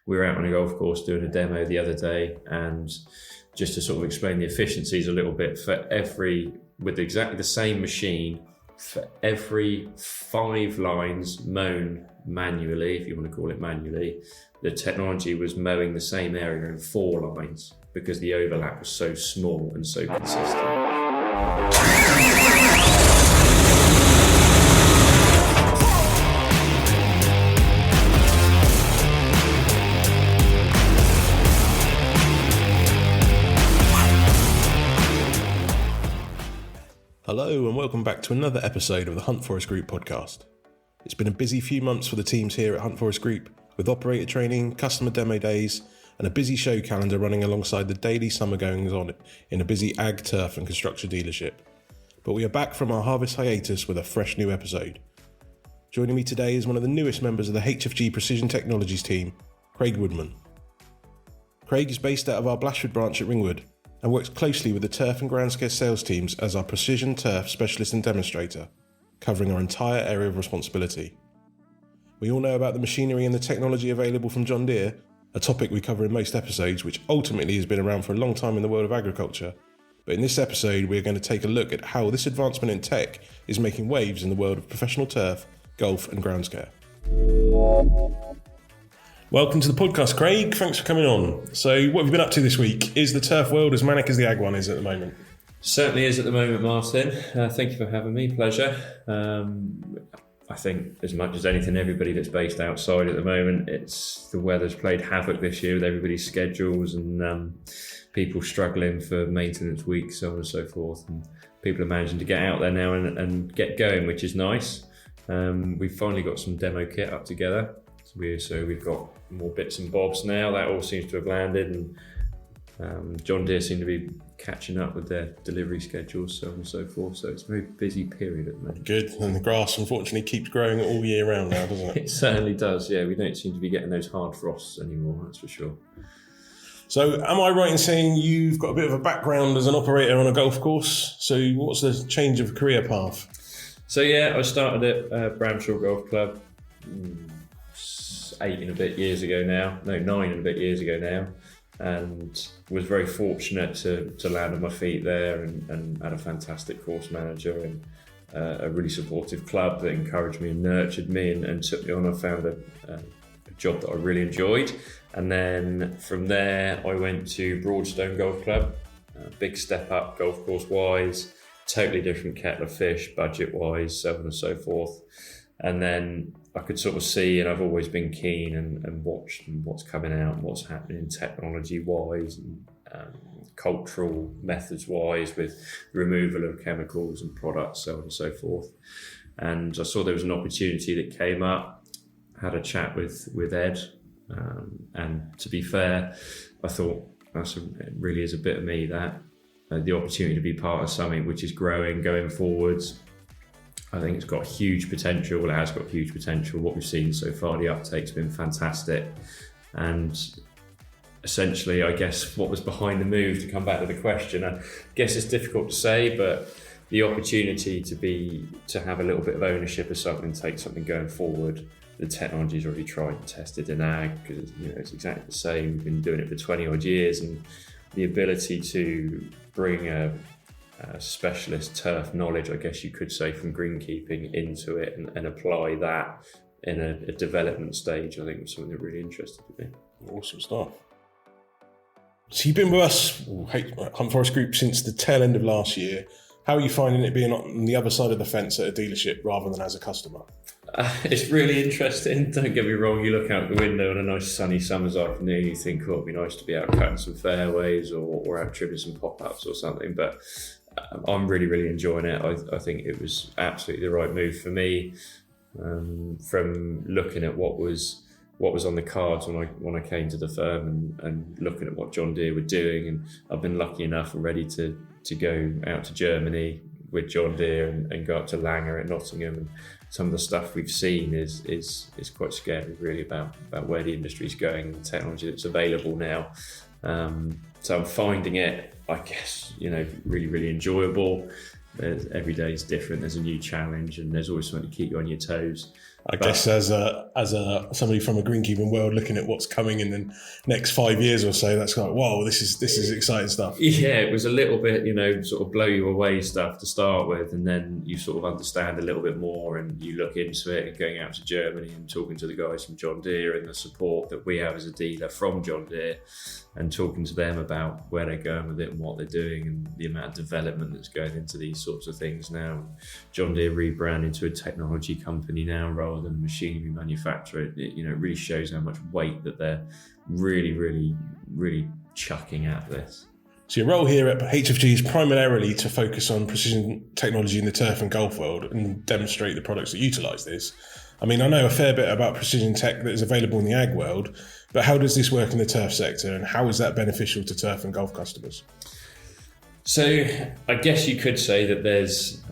we were out on a golf course doing a demo the other day, and just to sort of explain the efficiencies a little bit, with exactly the same machine, for every 5 lines mown manually, if you want to call it manually, the technology was mowing the same area in 4 lines because the overlap was so small and so consistent. Hello and welcome back to another episode of the Hunt Forest Group podcast. It's been a busy few months for the teams here at Hunt Forest Group, with operator training, customer demo days, and a busy show calendar running alongside the daily summer goings on in a busy ag, turf and construction dealership. But we are back from our harvest hiatus with a fresh new episode. Joining me today is one of the newest members of the HFG Precision Technologies team, Craig Woodman. Craig is based out of our Blashford branch at Ringwood and works closely with the turf and Groundscare sales teams as our precision turf specialist and demonstrator, covering our entire area of responsibility. We all know about the machinery and the technology available from John Deere, a topic we cover in most episodes, which ultimately has been around for a long time in the world of agriculture. But in this episode, we're going to take a look at how this advancement in tech is making waves in the world of professional turf, golf and Groundscare. Welcome to the podcast, Craig. Thanks for coming on. So what have you been up to this week? Is the turf world as manic as the ag one is at the moment? Certainly is at the moment, Martin. Thank you for having me. Pleasure. I think as much as anything, everybody that's based outside at the moment, the weather's played havoc this year with everybody's schedules and people struggling for maintenance weeks, so on and so forth. And people are managing to get out there now and get going, which is nice. We've finally got some demo kit up together. So we've got more bits and bobs now. That all seems to have landed, and John Deere seem to be catching up with their delivery schedules, so on and so forth. So it's a very busy period at the moment. Good, and the grass unfortunately keeps growing all year round now, doesn't it? It certainly does, yeah. We don't seem to be getting those hard frosts anymore, that's for sure. So am I right in saying you've got a bit of a background as an operator on a golf course? So what's the change of career path? So yeah, I started at Bramshaw Golf Club 9 and a bit years ago now, and was very fortunate to land on my feet there and had a fantastic course manager and a really supportive club that encouraged me and nurtured me and took me on. I found a job that I really enjoyed, and then from there I went to Broadstone Golf Club, big step up golf course wise, totally different kettle of fish budget wise, so on and so forth. And then I could sort of see, and I've always been keen and watched what's coming out and what's happening technology-wise and cultural methods-wise with the removal of chemicals and products, so on and so forth. And I saw there was an opportunity that came up, had a chat with Ed, and to be fair, I thought it really is a bit of me, that the opportunity to be part of something which is growing, going forwards. I think it's got huge potential. It has got huge potential. What we've seen so far, the uptake's been fantastic. And essentially, I guess, what was behind the move, to come back to the question, I guess it's difficult to say, but the opportunity to have a little bit of ownership of something, take something going forward. The technology's already tried and tested in ag, because it's exactly the same. We've been doing it for 20 odd years, and the ability to bring a specialist turf knowledge, I guess you could say, from greenkeeping into it and apply that in a development stage, I think was something that really interested me. Awesome stuff. So you've been with us, Hunt Forest Group, since the tail end of last year. How are you finding it being on the other side of the fence at a dealership rather than as a customer? It's really interesting, don't get me wrong. You look out the window on a nice sunny summer's afternoon, you think, it'd be nice to be out cutting some fairways or out trimming some pop-ups or something, but I'm really, really enjoying it. I think it was absolutely the right move for me. From looking at what was on the cards when I came to the firm and looking at what John Deere were doing, and I've been lucky enough already to go out to Germany with John Deere and go up to Langer at Nottingham, and some of the stuff we've seen is quite scary, really, about where the industry's going and the technology that's available now. So I'm finding it, I guess, really, really enjoyable. Every day is different. There's a new challenge, and there's always something to keep you on your toes. I guess as somebody from a greenkeeping world looking at what's coming in the next 5 years or so, that's like, whoa, this is exciting stuff. Yeah, it was a little bit, sort of blow you away stuff to start with, and then you sort of understand a little bit more, and you look into it, and going out to Germany and talking to the guys from John Deere and the support that we have as a dealer from John Deere, and talking to them about where they're going with it and what they're doing and the amount of development that's going into these sorts of things now. John Deere rebranded to a technology company now rather than a machinery manufacturer. It really shows how much weight that they're really, really, really chucking at this. So your role here at HFG is primarily to focus on precision technology in the turf and golf world and demonstrate the products that utilise this. I mean, I know a fair bit about precision tech that is available in the ag world, but how does this work in the turf sector, and how is that beneficial to turf and golf customers? So I guess you could say that there's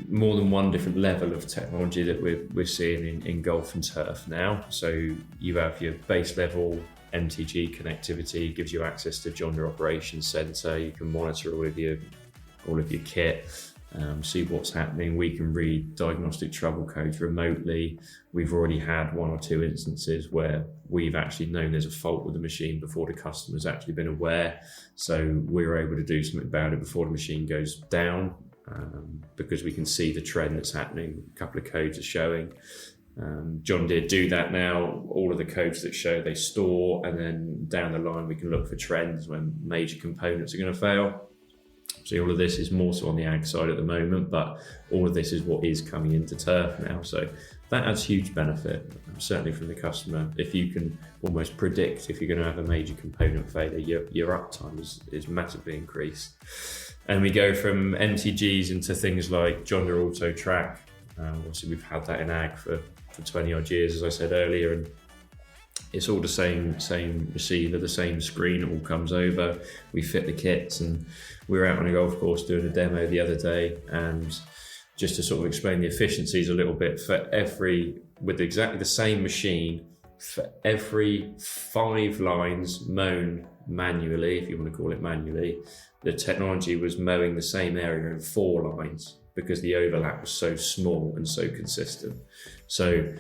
more than one different level of technology that we're seeing in golf and turf now. So you have your base level MTG connectivity, gives you access to John Deere Operations Centre. You can monitor all of your kit, see what's happening. We can read diagnostic trouble codes remotely. We've already had 1 or 2 instances where we've actually known there's a fault with the machine before the customer's actually been aware. So we're able to do something about it before the machine goes down, because we can see the trend that's happening. A couple of codes are showing. John Deere do that now. All of the codes that show, they store, and then down the line we can look for trends when major components are going to fail. So all of this is more so on the ag side at the moment, but all of this is what is coming into turf now. So that adds huge benefit, certainly from the customer. If you can almost predict if you're going to have a major component failure, your uptime is massively increased. And we go from MTGs into things like John Deere Auto Track. Obviously we've had that in ag for 20 odd years, as I said earlier, and it's all the same receiver, the same screen. It all comes over. We fit the kits, and we were out on a golf course doing a demo the other day, and just to sort of explain the efficiencies a little bit, with exactly the same machine, for every 5 lines mown manually, if you want to call it manually, the technology was mowing the same area in 4 lines, because the overlap was so small and so consistent. So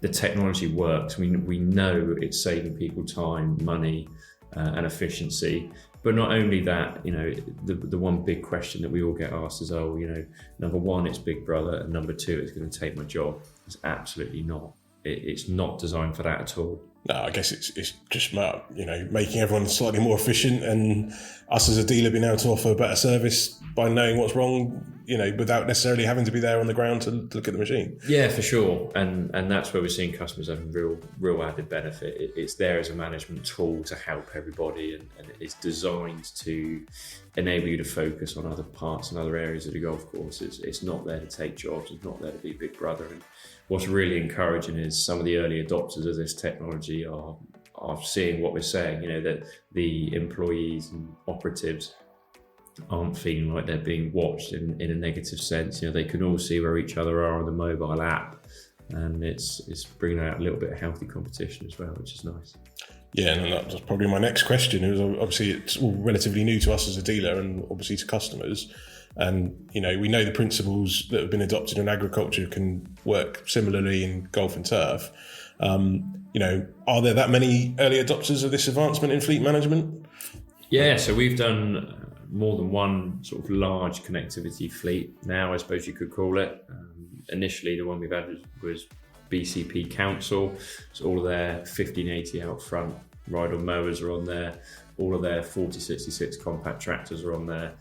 the technology works. We know it's saving people time, money, and efficiency. But not only that, the one big question that we all get asked is, number one, it's Big Brother, and number 2, it's going to take my job. It's absolutely not. It's not designed for that at all. No, I guess it's just about, making everyone slightly more efficient, and us as a dealer being able to offer a better service by knowing what's wrong, without necessarily having to be there on the ground to look at the machine. Yeah, for sure. And that's where we're seeing customers having real added benefit. It's there as a management tool to help everybody, and it's designed to enable you to focus on other parts and other areas of the golf course. It's not there to take jobs. It's not there to be Big Brother. And what's really encouraging is some of the early adopters of this technology are seeing what we're saying, that the employees and operatives aren't feeling like they're being watched in a negative sense. They can all see where each other are on the mobile app, and it's bringing out a little bit of healthy competition as well, which is nice. Yeah, and that was probably my next question. It was obviously it's all relatively new to us as a dealer, and obviously to customers. And, we know the principles that have been adopted in agriculture can work similarly in golf and turf. Are there that many early adopters of this advancement in fleet management? Yeah, so we've done more than one sort of large connectivity fleet now, I suppose you could call it. Initially, the one we've had was BCP Council. So all of their 1580 out front ride-on mowers are on there. All of their 4066 compact tractors are on there.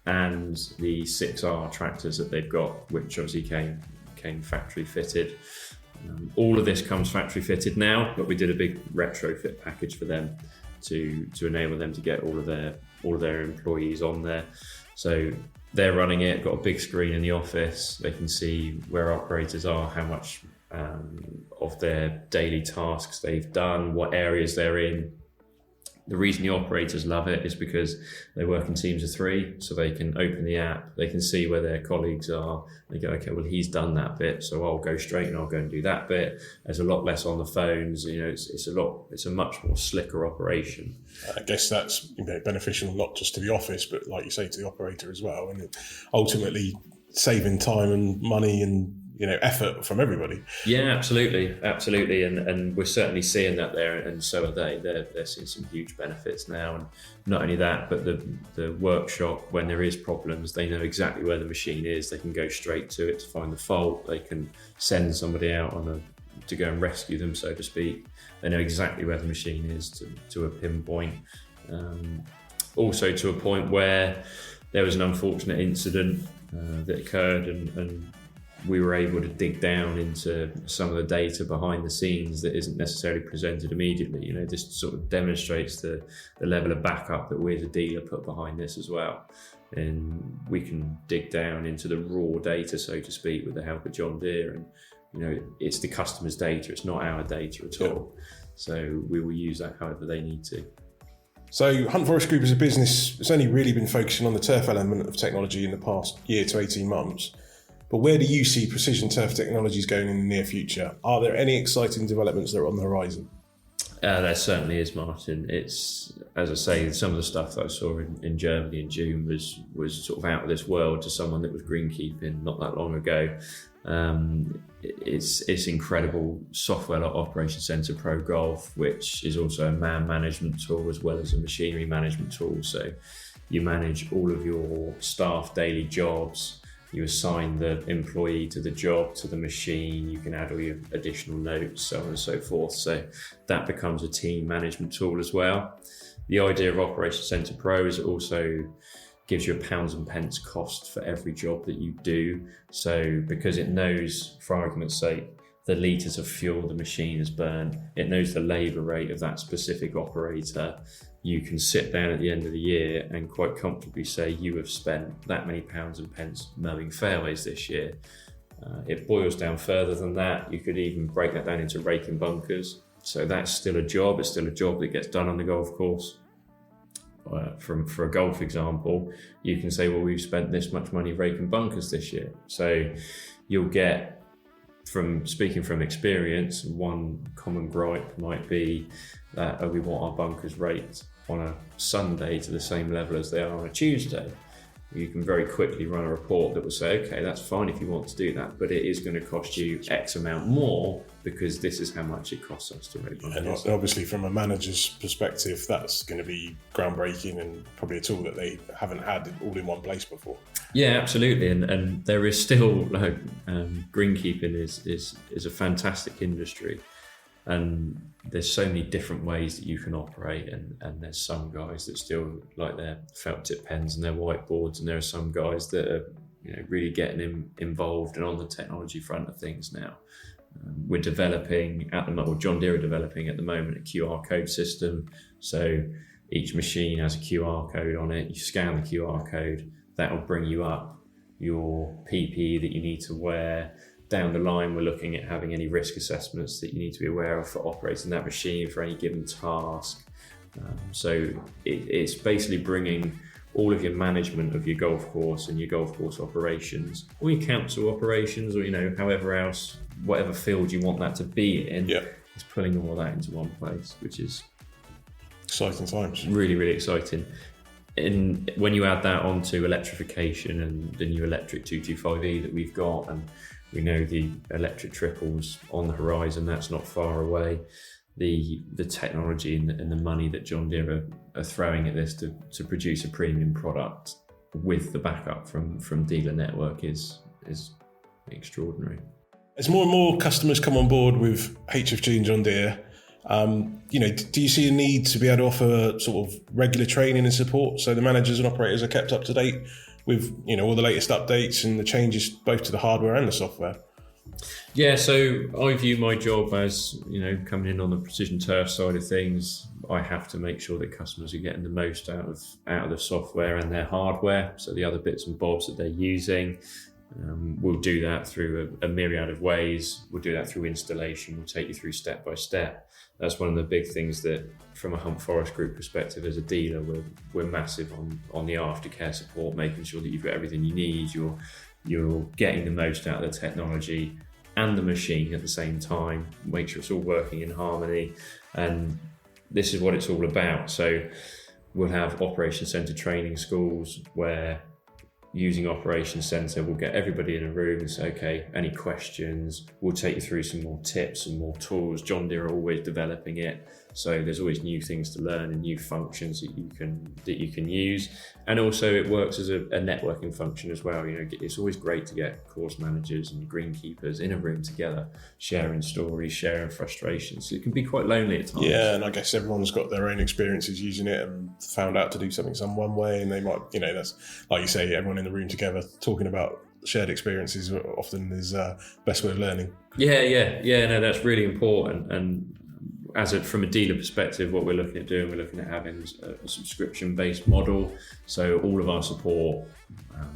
And the 6R tractors that they've got, which obviously came factory fitted. All of this comes factory fitted now, but we did a big retrofit package for them to enable them to get all of their employees on there. So they're running it, got a big screen in the office. They can see where operators are, how much of their daily tasks they've done, what areas they're in. The reason the operators love it is because they work in teams of 3, so they can open the app, they can see where their colleagues are. They go, okay, well, he's done that bit, so I'll go straight and I'll go and do that bit. There's a lot less on the phones. It's a much more slicker operation. I guess that's beneficial not just to the office, but like you say, to the operator as well, and ultimately saving time and money and effort from everybody. Yeah, absolutely, and we're certainly seeing that there, and so are they. They're seeing some huge benefits now, and not only that, but the workshop, when there is problems, they know exactly where the machine is. They can go straight to it to find the fault. They can send somebody out to go and rescue them, so to speak. They know exactly where the machine is to a pinpoint. Also to a point where there was an unfortunate incident that occurred, and we were able to dig down into some of the data behind the scenes that isn't necessarily presented immediately. This sort of demonstrates the level of backup that we as a dealer put behind this as well. And we can dig down into the raw data, so to speak, with the help of John Deere. And, it's the customer's data, it's not our data at all. So we will use that however they need to. So Hunt Forest Group as a business, it's only really been focusing on the turf element of technology in the past year to 18 months. But where do you see precision turf technologies going in the near future? Are there any exciting developments that are on the horizon? There certainly is, Martin. It's, as I say, some of the stuff that I saw in Germany in June was sort of out of this world to someone that was greenkeeping not that long ago. It's incredible software like Operation Center Pro Golf, which is also a man management tool as well as a machinery management tool. So you manage all of your staff daily jobs. You assign the employee to the job, to the machine. You can add all your additional notes, so on and so forth. So that becomes a team management tool as well. The idea of Operation Center Pro is it also gives you a pounds and pence cost for every job that you do. So because it knows, for argument's sake, the litres of fuel the machine has burned, it knows the labour rate of that specific operator, you can sit down at the end of the year and quite comfortably say you have spent that many pounds and pence mowing fairways this year. It boils down further than that. You could even break that down into raking bunkers. So that's still a job. It's still a job that gets done on the golf course. For a golf example, you can say, well, we've spent this much money raking bunkers this year. So you'll get, from speaking from experience, one common gripe might be that we want our bunkers raked on a Sunday to the same level as they are on a Tuesday. You can very quickly run a report that will say, okay, that's fine if you want to do that, but it is going to cost you X amount more because this is how much it costs us to rake bunkers. And obviously from a manager's perspective, that's going to be groundbreaking and probably a tool that they haven't had all in one place before. Yeah, absolutely. And there is still, greenkeeping is a fantastic industry. And there's so many different ways that you can operate, and there's some guys that still like their felt tip pens and their whiteboards, and there are some guys that are really getting involved and on the technology front of things now. We're developing John Deere are developing at the moment a QR code system. So each machine has a QR code on it. You scan the QR code, that will bring you up your PPE that you need to wear. Down the line, we're looking at having any risk assessments that you need to be aware of for operating that machine for any given task. So it's basically bringing all of your management of your golf course and your golf course operations, or your council operations, or however else, whatever field you want that to be in. Yeah. It's pulling all that into one place, which is exciting times. Really, really exciting. And when you add that onto electrification and the new electric 225E that we've got, and we know the electric triples on the horizon, that's not far away. The technology and the money that John Deere are throwing at this to produce a premium product with the backup from dealer network is extraordinary. As more and more customers come on board with HFG and John Deere, do you see a need to be able to offer sort of regular training and support so the managers and operators are kept up to date with all the latest updates and the changes both to the hardware and the software? Yeah, so I view my job as, coming in on the precision turf side of things. I have to make sure that customers are getting the most out of the software and their hardware, so the other bits and bobs that they're using. We'll do that through a myriad of ways. We'll do that through installation. We'll take you through step by step. That's one of the big things that, from a Hunt Forest Group perspective as a dealer, we're massive on the aftercare support, making sure that you've got everything you need. You're getting the most out of the technology and the machine at the same time. Make sure it's all working in harmony. And this is what it's all about. So we'll have operation centre training schools where using Operations Centre, we'll get everybody in a room and say, okay, any questions? We'll take you through some more tips and more tools. John Deere are always developing it, so there's always new things to learn and new functions that you can use. And also it works as a networking function as well. It's always great to get course managers and greenkeepers in a room together, sharing stories, sharing frustrations. It can be quite lonely at times. Yeah, and I guess everyone's got their own experiences using it and found out to do something some one way, and they might, that's like you say, everyone in the room together talking about shared experiences often is best way of learning. No, that's really important. And from a dealer perspective, what we're looking at having a subscription-based model. So all of our support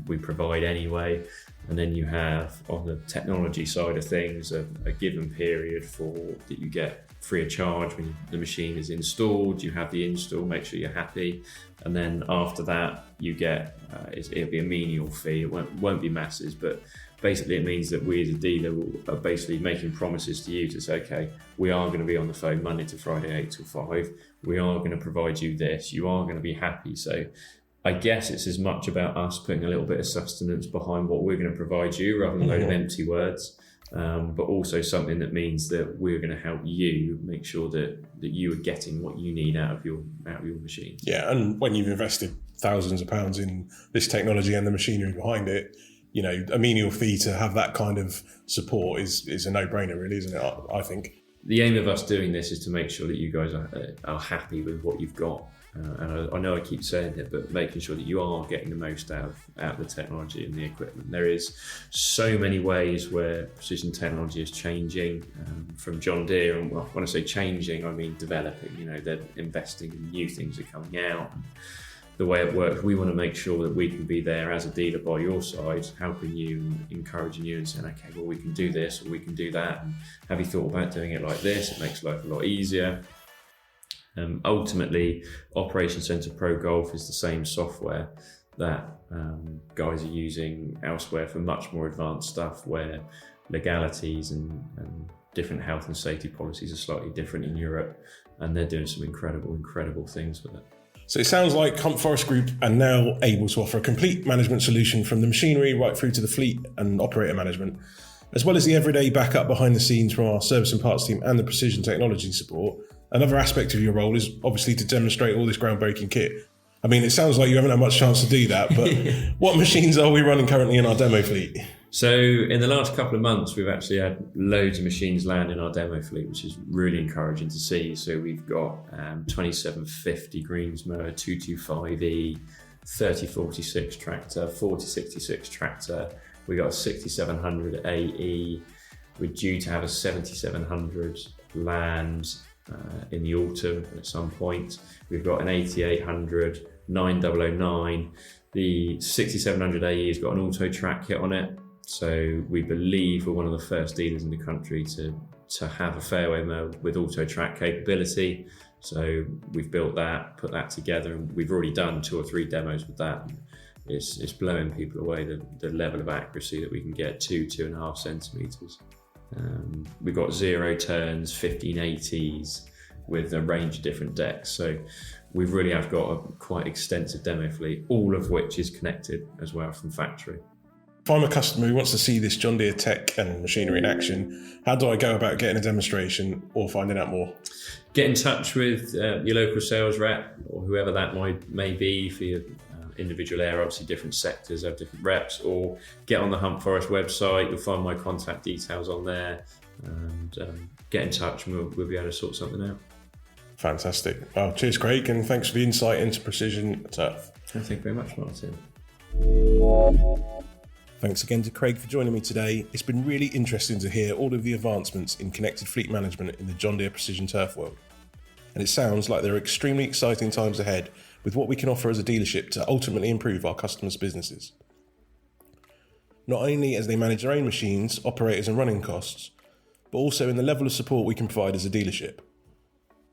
we provide anyway. And then you have, on the technology side of things, a given period that you get free of charge when the machine is installed. You have the install, make sure you're happy. And then after that, you get, it'll be a menial fee. It won't be masses, but basically it means that we as a dealer are basically making promises to you to say, okay, we are going to be on the phone Monday to Friday, 8 till 5. We are going to provide you this. You are going to be happy. So I guess it's as much about us putting a little bit of sustenance behind what we're going to provide you rather than a load of empty words. But also something that means that we're going to help you make sure that you are getting what you need out of your machine. Yeah, and when you've invested thousands of pounds in this technology and the machinery behind it, a menial fee to have that kind of support is a no-brainer, really, isn't it? I think. The aim of us doing this is to make sure that you guys are happy with what you've got. And I know I keep saying it, but making sure that you are getting the most out of the technology and the equipment. There is so many ways where precision technology is changing from John Deere. And when I say changing, I mean developing. They're investing in new things that are coming out. And the way it works, we want to make sure that we can be there as a dealer by your side, helping you and encouraging you and saying, okay, well, we can do this or we can do that. And have you thought about doing it like this? It makes life a lot easier. Ultimately, Operation Centre Pro Golf is the same software that guys are using elsewhere for much more advanced stuff, where legalities and different health and safety policies are slightly different in Europe, and they're doing some incredible things with it. So it sounds like Hunt Forest Group are now able to offer a complete management solution from the machinery right through to the fleet and operator management, as well as the everyday backup behind the scenes from our service and parts team and the precision technology support. Another aspect of your role is obviously to demonstrate all this groundbreaking kit. I mean, it sounds like you haven't had much chance to do that, but what machines are we running currently in our demo fleet? So in the last couple of months, we've actually had loads of machines land in our demo fleet, which is really encouraging to see. So we've got 2750 greens mower, 225E, 3046 tractor, 4066 tractor. We got a 6700 AE. We're due to have a 7700 land in the autumn at some point. We've got an 8800, 9009. The 6700 AE has got an auto track kit on it. So we believe we're one of the first dealers in the country to have a fairway mower with auto track capability. So we've built that, put that together, and we've already done 2 or 3 demos with that. It's blowing people away, the level of accuracy that we can get, 2.5 centimetres. We've got 0 turns, 1580s with a range of different decks. So we really have got a quite extensive demo fleet, all of which is connected as well from factory. If I'm a customer who wants to see this John Deere tech and machinery in action, how do I go about getting a demonstration or finding out more? Get in touch with your local sales rep or whoever that may be for your individual area. Obviously different sectors have different reps, or get on the Hunt Forest website. You'll find my contact details on there, and get in touch and we'll be able to sort something out. Fantastic. Well, cheers, Craig, and thanks for the insight into precision turf. Thank you very much, Martin. Thanks again to Craig for joining me today. It's been really interesting to hear all of the advancements in connected fleet management in the John Deere precision turf world. And it sounds like there are extremely exciting times ahead with what we can offer as a dealership to ultimately improve our customers' businesses. Not only as they manage their own machines, operators and running costs, but also in the level of support we can provide as a dealership.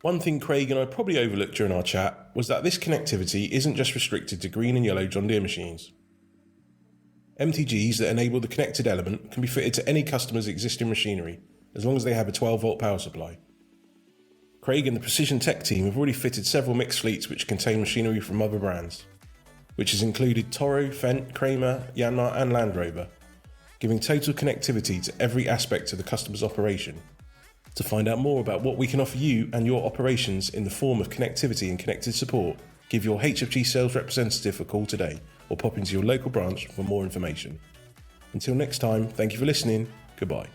One thing Craig and I probably overlooked during our chat was that this connectivity isn't just restricted to green and yellow John Deere machines. MTGs that enable the connected element can be fitted to any customer's existing machinery, as long as they have a 12-volt power supply. Craig and the Precision Tech team have already fitted several mixed fleets which contain machinery from other brands. which has included Toro, Fendt, Kramer, Yanmar and Land Rover, giving total connectivity to every aspect of the customer's operation. To find out more about what we can offer you and your operations in the form of connectivity and connected support, give your HFG sales representative a call today or pop into your local branch for more information. Until next time, thank you for listening. Goodbye.